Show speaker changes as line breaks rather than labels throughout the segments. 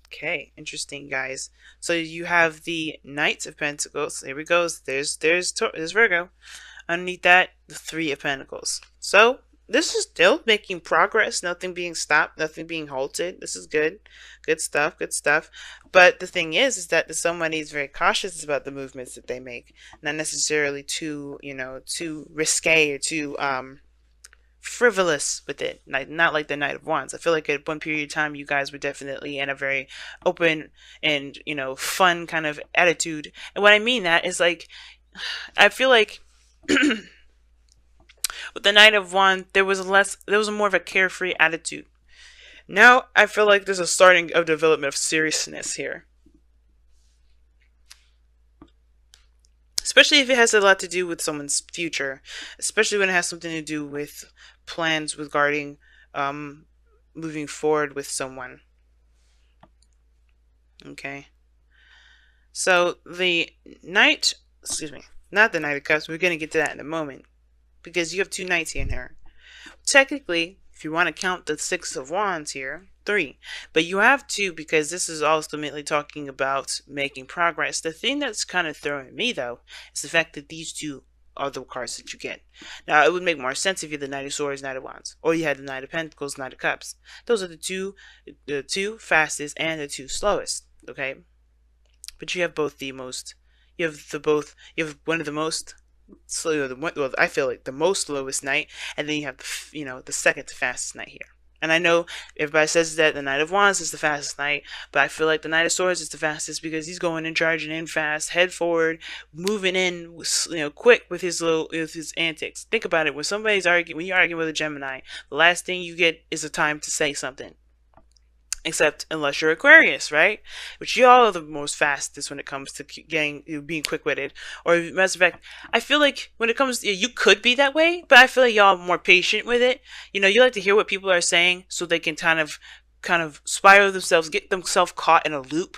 Okay, interesting, guys. So you have the Knight of Pentacles. There we go. There's Virgo. Underneath that, the Three of Pentacles. So this is still making progress. Nothing being stopped. Nothing being halted. This is good. Good stuff. Good stuff. But the thing is that somebody is very cautious about the movements that they make. Not necessarily too, too risque or too frivolous with it, like not like the Knight of Wands. I feel like at one period of time you guys were definitely in a very open and fun kind of attitude. And what I mean that is like, I feel like with the Knight of Wands there was more of a carefree attitude. Now I feel like there's a starting of development of seriousness here, especially if it has a lot to do with someone's future, especially when it has something to do with plans regarding um, moving forward with someone. Okay, so the Knight, excuse me, not the Knight of Cups. We're gonna get to that in a moment because you have two knights here in here. Technically, if you want to count the Six of Wands here, three, but you have two because this is ultimately talking about making progress. The thing that's kind of throwing me though is the fact that these two are the cards that you get. Now, it would make more sense if you had the Knight of Swords, Knight of Wands, or you had the Knight of Pentacles, Knight of Cups. Those are the two fastest and the two slowest. Okay, but you have both the most. You have one of the most slow. Well, I feel like the most slowest knight, and then you have the second to fastest knight here. And I know everybody says that the Knight of Wands is the fastest knight, but I feel like the Knight of Swords is the fastest because he's going and charging in fast, head forward, moving in, quick with his antics. Think about it: when you're arguing with a Gemini, the last thing you get is a time to say something. Except unless you're Aquarius, right? Which y'all are the most fastest when it comes to being quick-witted. Or matter of fact, I feel like when it comes, you could be that way, but I feel like y'all are more patient with it. You like to hear what people are saying so they can kind of spiral themselves, get themselves caught in a loop,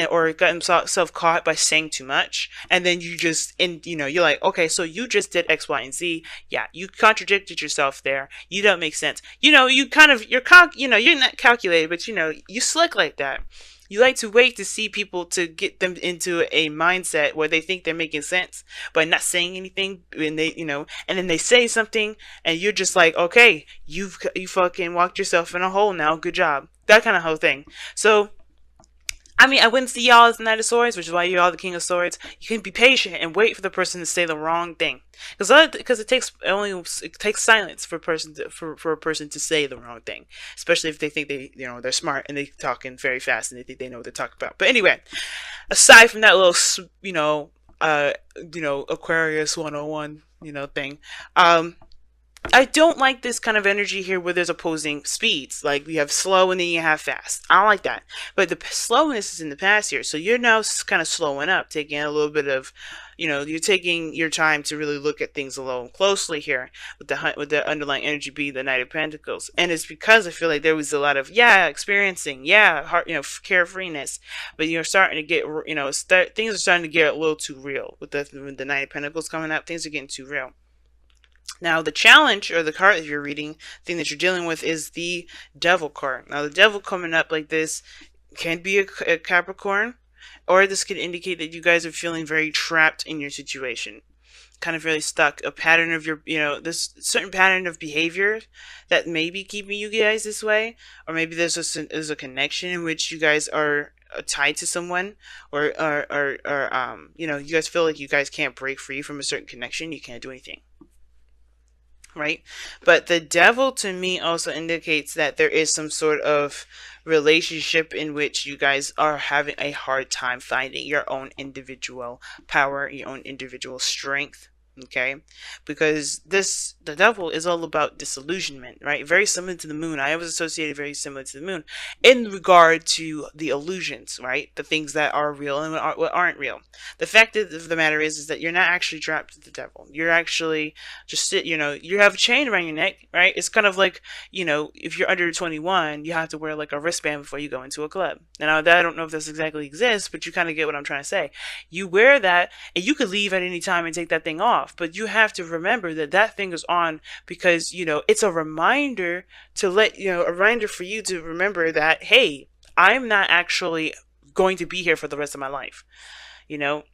or get themselves caught by saying too much, and then you're like, okay, so you just did X, Y, and Z. Yeah, you contradicted yourself there. You don't make sense. You're not calculated, but you slick like that. You like to wait to see people to get them into a mindset where they think they're making sense by not saying anything, and and then they say something, and you're just like, okay, you fucking walked yourself in a hole now. Good job. That kind of whole thing. So I mean, I wouldn't see y'all as the Knight of Swords, which is why you're all the King of Swords. You can be patient and wait for the person to say the wrong thing, because it takes silence for a person to say the wrong thing, especially if they think they're smart and they talking very fast and they think they know what they're talking about. But anyway, aside from that little Aquarius 101 thing, I don't like this kind of energy here where there's opposing speeds. Like we have slow and then you have fast. I don't like that. But the slowness is in the past here. So you're now kind of slowing up, taking a little bit of, you're taking your time to really look at things a little closely here with the underlying energy being the Knight of Pentacles. And it's because I feel like there was a lot of, experiencing, heart, carefreeness. But you're starting to get, things are starting to get a little too real with the Knight of Pentacles coming up. Things are getting too real. Now, the challenge, or the card that you're reading, thing that you're dealing with, is the Devil card. Now, the Devil coming up like this can be a Capricorn, or this could indicate that you guys are feeling very trapped in your situation. Kind of really stuck. A pattern of this certain pattern of behavior that may be keeping you guys this way. Or maybe there's a connection in which you guys are tied to someone, or you guys feel like you guys can't break free from a certain connection. You can't do anything. Right? But the Devil to me also indicates that there is some sort of relationship in which you guys are having a hard time finding your own individual power, your own individual strength. Okay, because the Devil is all about disillusionment, right? Very similar to the moon. I always associated very similar to the moon in regard to the illusions, right? The things that are real and what aren't real. The fact of the matter is that you're not actually trapped with the Devil. You're actually just you have a chain around your neck, right? It's kind of like, if you're under 21, you have to wear like a wristband before you go into a club. Now, I don't know if this exactly exists, but you kind of get what I'm trying to say. You wear that, and you could leave at any time and take that thing off. But you have to remember that thing is on because, it's a reminder to a reminder for you to remember that, hey, I'm not actually going to be here for the rest of my life. You know,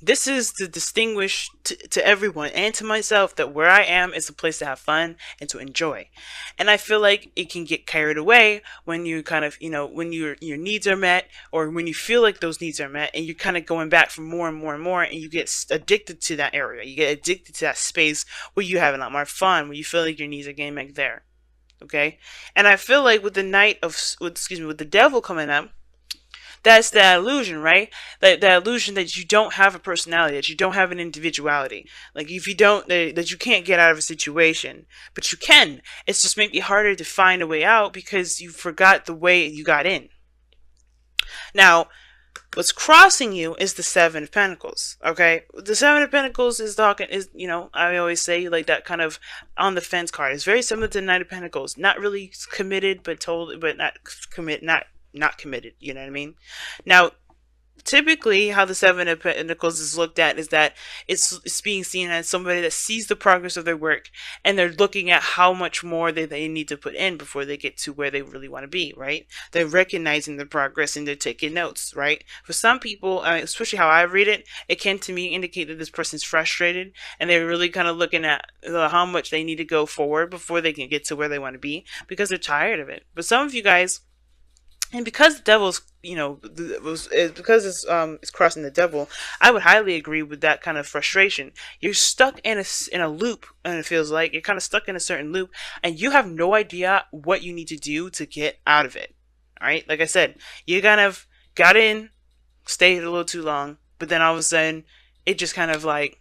this is to distinguish to everyone and to myself that where I am is a place to have fun and to enjoy. And I feel like it can get carried away when you kind of, when your needs are met, or when you feel like those needs are met, and you're kind of going back for more and more and more, and you get addicted to that area. You get addicted to that space where you have a lot more fun, where you feel like your needs are getting met there. Okay? And I feel like with the with the devil coming up, that's that illusion, right? That illusion that you don't have a personality, that you don't have an individuality. Like if you don't, that you can't get out of a situation, but you can. It's just maybe harder to find a way out because you forgot the way you got in. Now, what's crossing you is the Seven of Pentacles. Okay, the Seven of Pentacles is talking I always say like that kind of on the fence card. It's very similar to the Knight of Pentacles. Not really committed, but not committed, you know what I mean? Now, typically how the Seven of Pentacles is looked at is that it's being seen as somebody that sees the progress of their work, and they're looking at how much more they need to put in before they get to where they really want to be, right? They're recognizing the progress and they're taking notes, right? For some people, especially how I read it, it can to me indicate that this person's frustrated and they're really kind of looking at how much they need to go forward before they can get to where they want to be, because they're tired of it. But some of you guys, and because the devil's, because it's crossing the devil, I would highly agree with that kind of frustration. You're stuck in a loop, and it feels like you're kind of stuck in a certain loop, and you have no idea what you need to do to get out of it. All right, like I said, you kind of got in, stayed a little too long, but then all of a sudden, it just kind of like,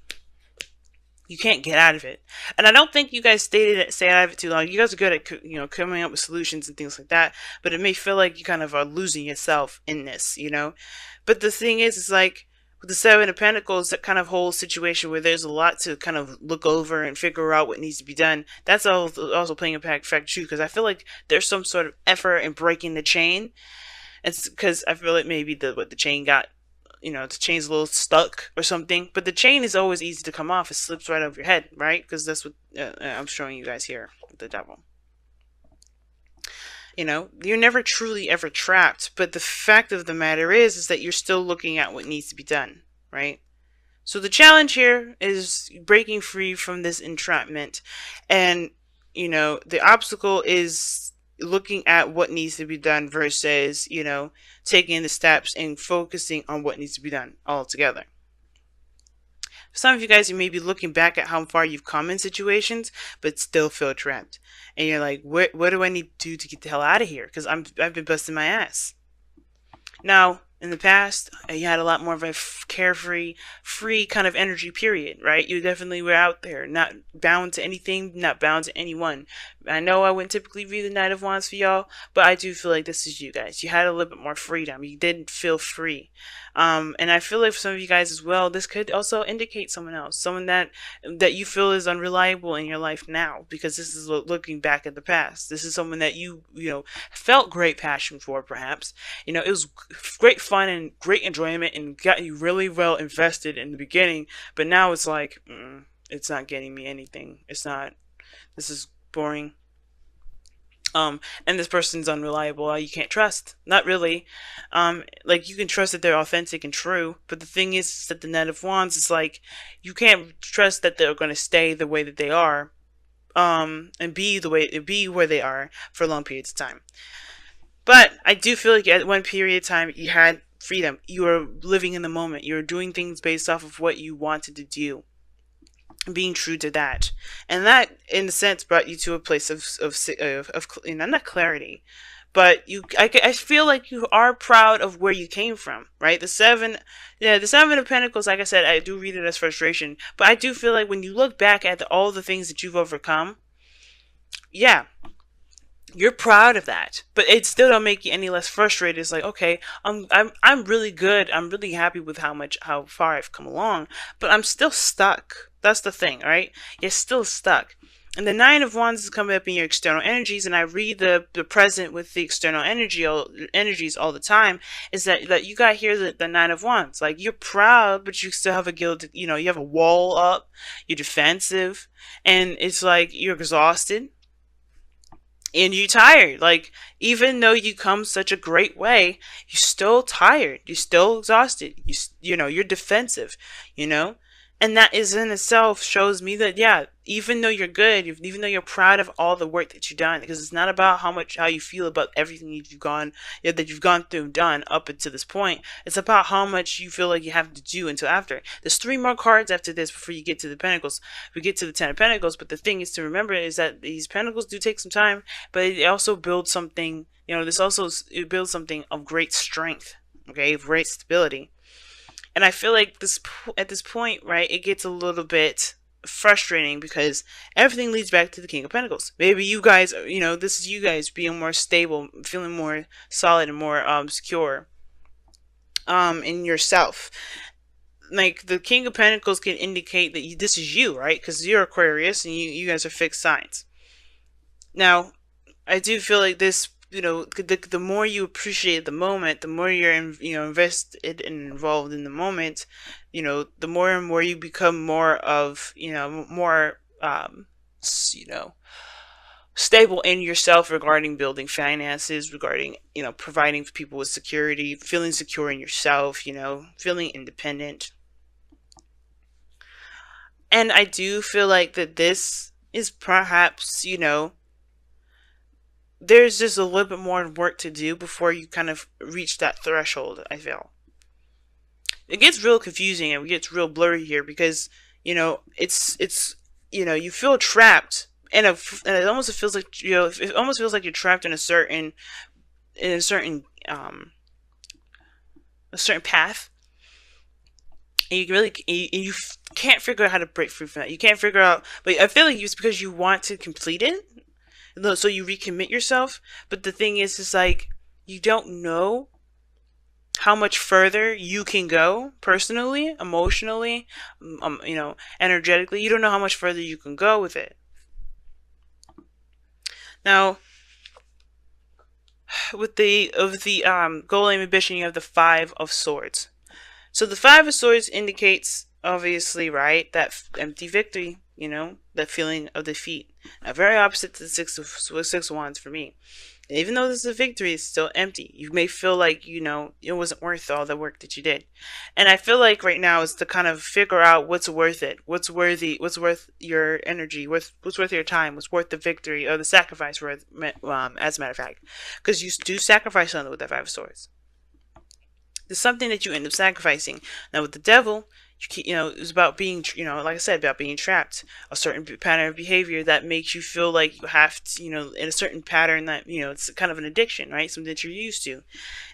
you can't get out of it. And I don't think you guys stay out of it too long. You guys are good at, coming up with solutions and things like that. But it may feel like you kind of are losing yourself in this, But the thing is, it's like with the Seven of Pentacles, that kind of whole situation where there's a lot to kind of look over and figure out what needs to be done. That's also playing a factor too, because I feel like there's some sort of effort in breaking the chain. It's because I feel like maybe the chain got, the chain's a little stuck or something. But the chain is always easy to come off. It slips right over your head, right? Because that's what I'm showing you guys here with the devil. You're never truly ever trapped. But the fact of the matter is that you're still looking at what needs to be done, right? So the challenge here is breaking free from this entrapment. And, the obstacle is looking at what needs to be done versus, taking the steps and focusing on what needs to be done altogether. Some of you guys, you may be looking back at how far you've come in situations, but still feel trapped. And you're like, what do I need to do to get the hell out of here? Because I've been busting my ass. Now, in the past, you had a lot more of a carefree, free kind of energy period, right? You definitely were out there, not bound to anything, not bound to anyone. I know I wouldn't typically read the Knight of Wands for y'all, but I do feel like this is you guys. You had a little bit more freedom. You didn't feel free. And I feel like for some of you guys as well, this could also indicate someone else, someone that you feel is unreliable in your life now, because this is looking back at the past. This is someone that you felt great passion for, perhaps. It was great fun and great enjoyment and got you really well invested in the beginning, but now it's like, it's not getting me anything. It's not, this is boring. And this person's unreliable. You can't trust. Not really. Like, you can trust that they're authentic and true, but the thing is that the Knight of Wands is like, you can't trust that they're going to stay the way that they are, and be where they are for long periods of time. But I do feel like at one period of time, you had freedom. You were living in the moment. You were doing things based off of what you wanted to do, being true to that, and that in a sense brought you to a place of not clarity, but I feel like you are proud of where you came from, right? The Seven of Pentacles, like I said, I do read it as frustration, but I do feel like when you look back at all the things that you've overcome, yeah, you're proud of that, but it still don't make you any less frustrated. It's like, okay, I'm really good. I'm really happy with how far I've come along, but I'm still stuck. That's the thing, right? You're still stuck. And the Nine of Wands is coming up in your external energies, and I read the present with the external energies all the time. Is that you got here the Nine of Wands? Like, you're proud, but you still have a guilt. You have a wall up. You're defensive, and it's like you're exhausted. and you tired. Like, even though you come such a great way, you're still tired, you're still exhausted, you know, you're defensive, you know. And that is in itself shows me that, yeah, even though you're good, even though you're proud of all the work that you've done, because it's not about how you feel about everything that you've gone, yeah, that you've gone through and done up until this point. It's about how much you feel like you have to do until after. There's three more cards after this before you get to the Pentacles. We get to the Ten of Pentacles, but the thing is to remember is that these Pentacles do take some time, but it also builds something. You know, this also it builds something of great strength. Okay, of great stability. And I feel like this at this point, right, it gets a little bit frustrating because everything leads back to the King of Pentacles. Maybe you guys, you know, this is you guys being more stable, feeling more solid and more secure in yourself. Like, the King of Pentacles can indicate that this is you, right? Because you're Aquarius and you guys are fixed signs. Now, I do feel like this, you know, the more you appreciate the moment, the more you're invested and involved in the moment, you know, the more and more you become more of, you know, more you know, stable in yourself regarding building finances, regarding, you know, providing people with security, feeling secure in yourself, you know, feeling independent. And I do feel like that this is perhaps, you know, there's just a little bit more work to do before you kind of reach that threshold, I feel. It gets real confusing and it gets real blurry here because, you know, it's you know, you feel trapped and it almost feels like, you know, it almost feels like you're trapped in a certain in a certain path, and you really you can't figure out how to break free from that. You can't figure out, but I feel like it's because you want to complete it, so you recommit yourself. But the thing is like, you don't know how much further you can go personally, emotionally, you know, energetically. You don't know how much further you can go with it. Now, with the goal, aim, ambition, you have the Five of Swords. So the Five of Swords indicates, obviously, right, that empty victory. You know, that feeling of defeat. Now, very opposite to the Six of Wands for me. Even though this is a victory, it's still empty. You may feel like, you know, it wasn't worth all the work that you did. And I feel like right now is to kind of figure out what's worth it. What's worth your energy, what's worth your time, what's worth the victory or the sacrifice, as a matter of fact. Because you do sacrifice something with that Five of Swords. There's something that you end up sacrificing. Now with the Devil, you know, it's about being, you know, like I said, about being trapped. A certain pattern of behavior that makes you feel like you have to, you know, in a certain pattern that, you know, it's kind of an addiction, right? Something that you're used to.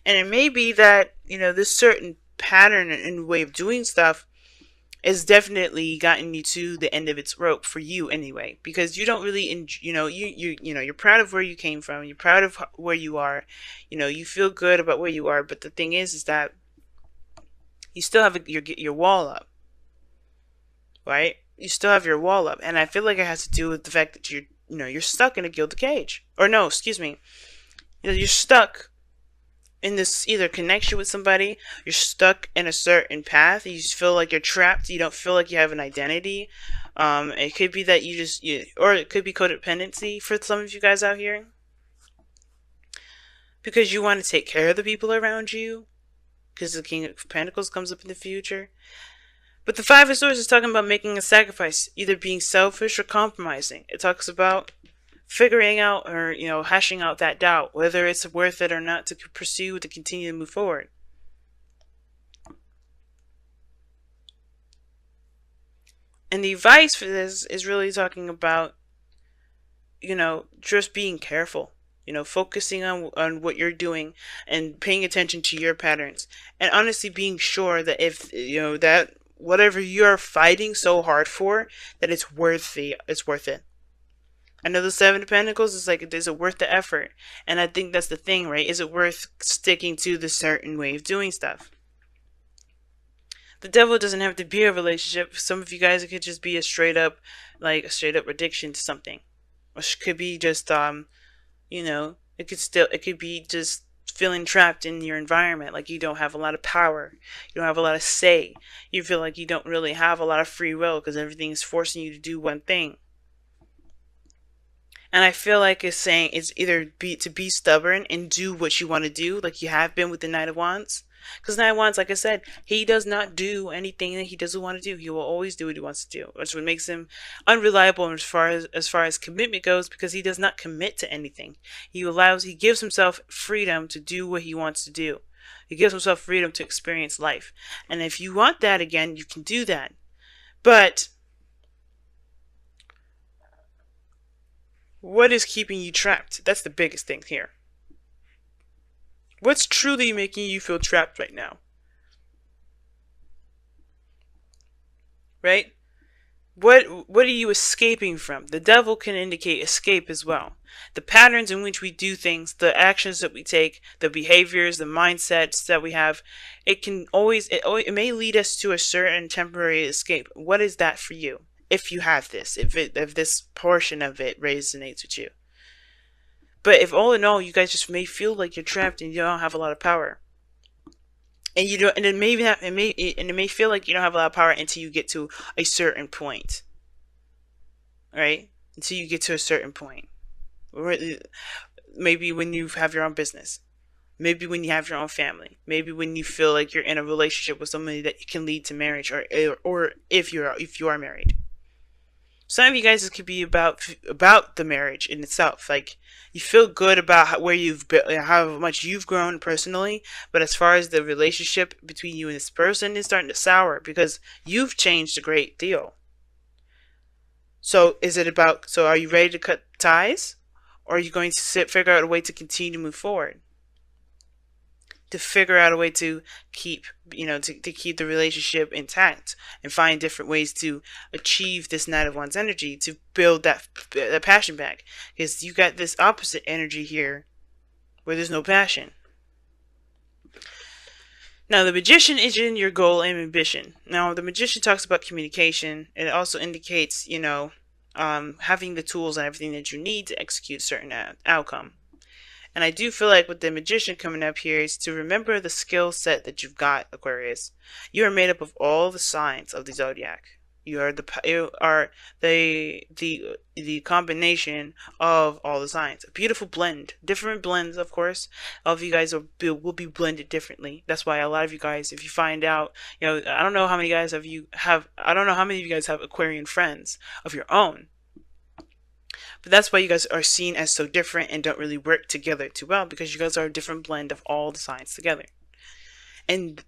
And it may be that, you know, this certain pattern and way of doing stuff has definitely gotten you to the end of its rope for you anyway, because you don't really, you know, you know, you're proud of where you came from. You're proud of where you are. You know, you feel good about where you are. But the thing is that you still have your wall up, right? You still have your wall up, and I feel like it has to do with the fact that you know, you're stuck in a gilded cage, or no, excuse me, you're stuck in this either connection with somebody. You're stuck in a certain path. You just feel like you're trapped. You don't feel like you have an identity. It could be that or it could be codependency for some of you guys out here, because you want to take care of the people around you, because the King of Pentacles comes up in the future. But the Five of Swords is talking about making a sacrifice, either being selfish or compromising. It talks about figuring out, or, you know, hashing out that doubt, whether it's worth it or not to pursue, to continue to move forward. And the advice for this is really talking about, you know, just being careful. You know, focusing on what you're doing and paying attention to your patterns. And honestly being sure that if, you know, that whatever you're fighting so hard for, that it's worth it. I know the Seven of Pentacles is like, is it worth the effort? And I think that's the thing, right? Is it worth sticking to the certain way of doing stuff? The Devil doesn't have to be a relationship. For some of you guys, it could just be a straight up addiction to something. Or it could be just, you know, it could be just feeling trapped in your environment, like you don't have a lot of power, you don't have a lot of say, you feel like you don't really have a lot of free will because everything is forcing you to do one thing. And I feel like it's saying it's either be stubborn and do what you want to do, like you have been with the Knight of Wands. Because Knight of Wands, like I said, he does not do anything that he doesn't want to do. He will always do what he wants to do, which what makes him unreliable as far as commitment goes, because he does not commit to anything. He gives himself freedom to do what he wants to do. He gives himself freedom to experience life. And if you want that again, you can do that. But what is keeping you trapped? That's the biggest thing here. What's truly making you feel trapped right now? Right? What are you escaping from? The devil can indicate escape as well. The patterns in which we do things, the actions that we take, the behaviors, the mindsets that we have, it may lead us to a certain temporary escape. What is that for you? If you have this, if this portion of it resonates with you. But if all in all you guys just may feel like you're trapped and you don't have a lot of power, and you don't, and it may feel like you don't have a lot of power until you get to a certain point, right? Until you get to a certain point, maybe when you have your own business, maybe when you have your own family, maybe when you feel like you're in a relationship with somebody that can lead to marriage, or if you are married. Some of you guys, this could be about the marriage in itself. Like, you feel good about where you've been, how much you've grown personally, but as far as the relationship between you and this person is starting to sour because you've changed a great deal. So are you ready to cut ties, or are you going to figure out a way to continue to move forward? To figure out a way to keep, to keep the relationship intact and find different ways to achieve this Knight of Wands energy, to build that passion back. Because you got this opposite energy here where there's no passion. Now, the Magician is in your goal and ambition. Now, the Magician talks about communication. It also indicates, having the tools and everything that you need to execute a certain outcome. And I do feel like with the Magician coming up here is to remember the skill set that you've got, Aquarius. You are made up of all the signs of the zodiac. You are the combination of all the signs. A beautiful blend, different blends, of course. All of you guys will be blended differently. That's why a lot of you guys, if you find out, I don't know how many guys I don't know how many of you guys have Aquarian friends of your own. But that's why you guys are seen as so different and don't really work together too well, because you guys are a different blend of all the signs together.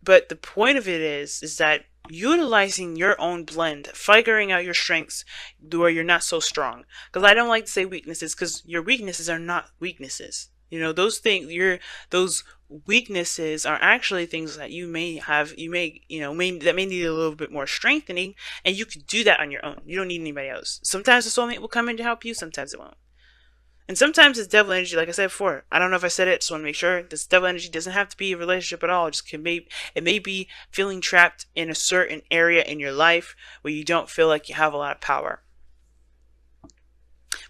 But the point of it is that utilizing your own blend, figuring out your strengths where you're not so strong. Because I don't like to say weaknesses, because your weaknesses are not weaknesses. Those weaknesses are actually things that you may have, that may need a little bit more strengthening, and you can do that on your own. You don't need anybody else. Sometimes the soulmate will come in to help you, sometimes it won't. And sometimes it's devil energy, like I said before. I don't know if I said it, just want to make sure. This devil energy doesn't have to be a relationship at all. It may be feeling trapped in a certain area in your life where you don't feel like you have a lot of power.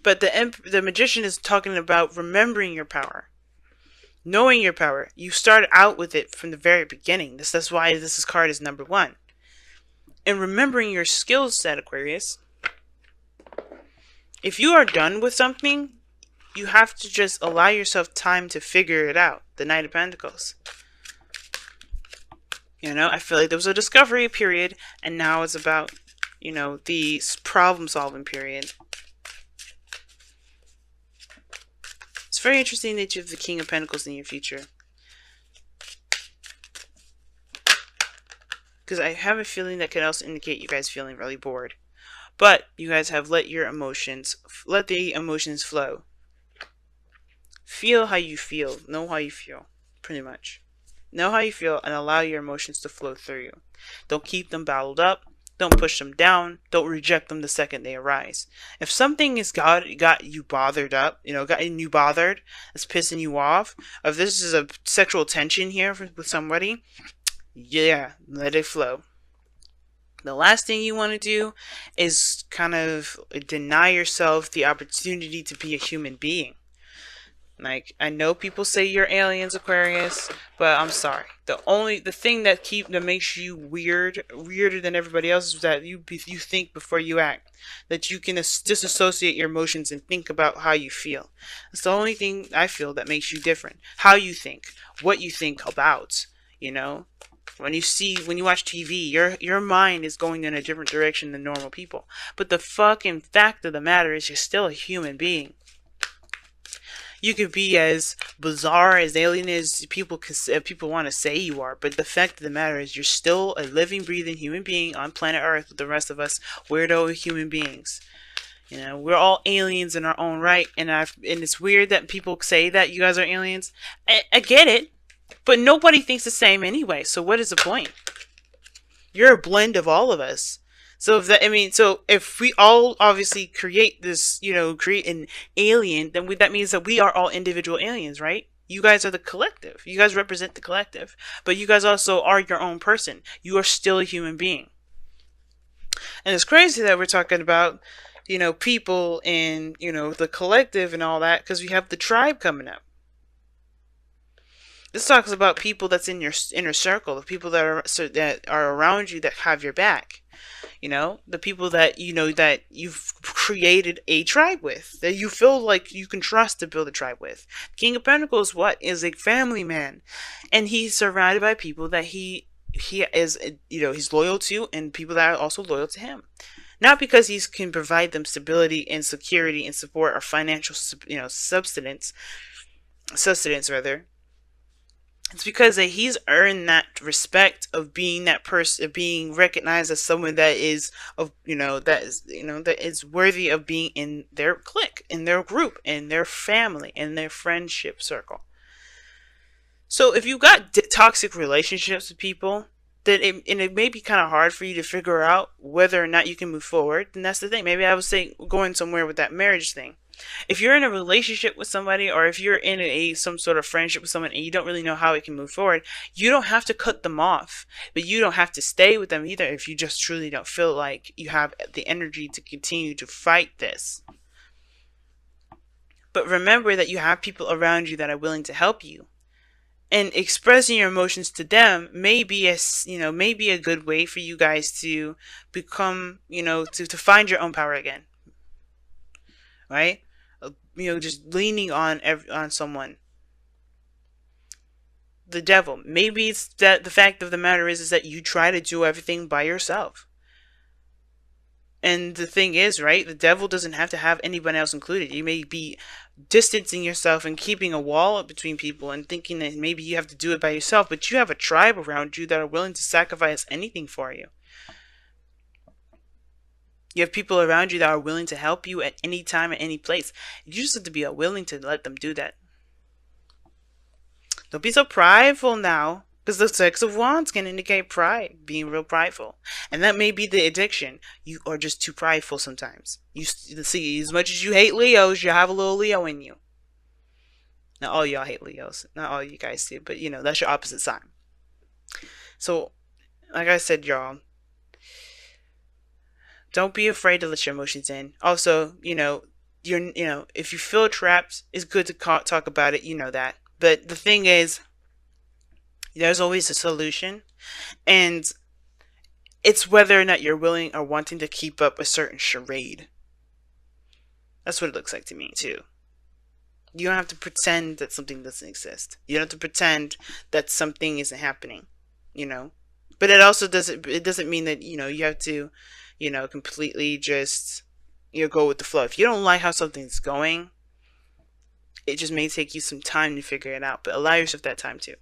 But the Magician is talking about remembering your power. Knowing your power. You start out with it from the very beginning. That's why this card is number 1. And remembering your skill set, Aquarius. If you are done with something, you have to just allow yourself time to figure it out. The Knight of Pentacles. I feel like there was a discovery period, and now it's about, the problem-solving period. It's very interesting that you have the King of Pentacles in your future. Because I have a feeling that could also indicate you guys feeling really bored. But you guys have let the emotions flow. Feel how you feel. Know how you feel. Pretty much. Know how you feel and allow your emotions to flow through you. Don't keep them bottled up. Don't push them down. Don't reject them the second they arise. If something has got you bothered up, gotten you bothered, it's pissing you off, if this is a sexual tension here with somebody, yeah, let it flow. The last thing you want to do is kind of deny yourself the opportunity to be a human being. Like, I know people say you're aliens, Aquarius, but I'm sorry. The thing that makes you weirder than everybody else, is that you think before you act. That you can disassociate your emotions and think about how you feel. It's the only thing I feel that makes you different. How you think, what you think about, you know? When you watch TV, your mind is going in a different direction than normal people. But the fucking fact of the matter is, you're still a human being. You could be as bizarre, as alien as people want to say you are, but the fact of the matter is, you're still a living, breathing human being on planet Earth with the rest of us weirdo human beings. You know, we're all aliens in our own right, and it's weird that people say that you guys are aliens. I get it, but nobody thinks the same anyway. So what is the point? You're a blend of all of us. So if we all obviously create this, create an alien, then that means that we are all individual aliens, right? You guys are the collective. You guys represent the collective, but you guys also are your own person. You are still a human being. And it's crazy that we're talking about, people in, the collective and all that, because we have the tribe coming up. This talks about people that's in your inner circle, the people that are around you, that have your back. The people that that you've created a tribe with, that you feel like you can trust to build a tribe with. King of Pentacles, is a family man, and he's surrounded by people that he is, he's loyal to, and people that are also loyal to him. Not because he can provide them stability and security and support, or financial, sustenance rather. It's because that he's earned that respect of being that person, of being recognized as someone that is that is worthy of being in their clique, in their group, in their family, in their friendship circle. So if you've got toxic relationships with people, then it may be kind of hard for you to figure out whether or not you can move forward. And that's the thing. Maybe I was saying, going somewhere with that marriage thing. If you're in a relationship with somebody, or if you're in some sort of friendship with someone, and you don't really know how it can move forward, you don't have to cut them off, but you don't have to stay with them either if you just truly don't feel like you have the energy to continue to fight this. But remember that you have people around you that are willing to help you. And expressing your emotions to them may be a good way for you guys to become, to find your own power again. Right? Just leaning on someone. The devil. Maybe it's that the fact of the matter is that you try to do everything by yourself. And the thing is, right, the devil doesn't have to have anyone else included. You may be distancing yourself and keeping a wall up between people and thinking that maybe you have to do it by yourself, but you have a tribe around you that are willing to sacrifice anything for you. You have people around you that are willing to help you at any time, at any place. You just have to be willing to let them do that. Don't be so prideful now, because the Six of Wands can indicate pride, being real prideful. And that may be the addiction. You are just too prideful sometimes. You see, as much as you hate Leos, you have a little Leo in you. Not all y'all hate Leos. Not all you guys do, but that's your opposite sign. So, like I said, y'all, don't be afraid to let your emotions in. Also, if you feel trapped, it's good to talk about it. You know that. But the thing is, there's always a solution, and it's whether or not you're willing or wanting to keep up a certain charade. That's what it looks like to me too. You don't have to pretend that something doesn't exist. You don't have to pretend that something isn't happening. But it also doesn't mean that you have to completely just go with the flow. If you don't like how something's going, it just may take you some time to figure it out, but allow yourself that time too.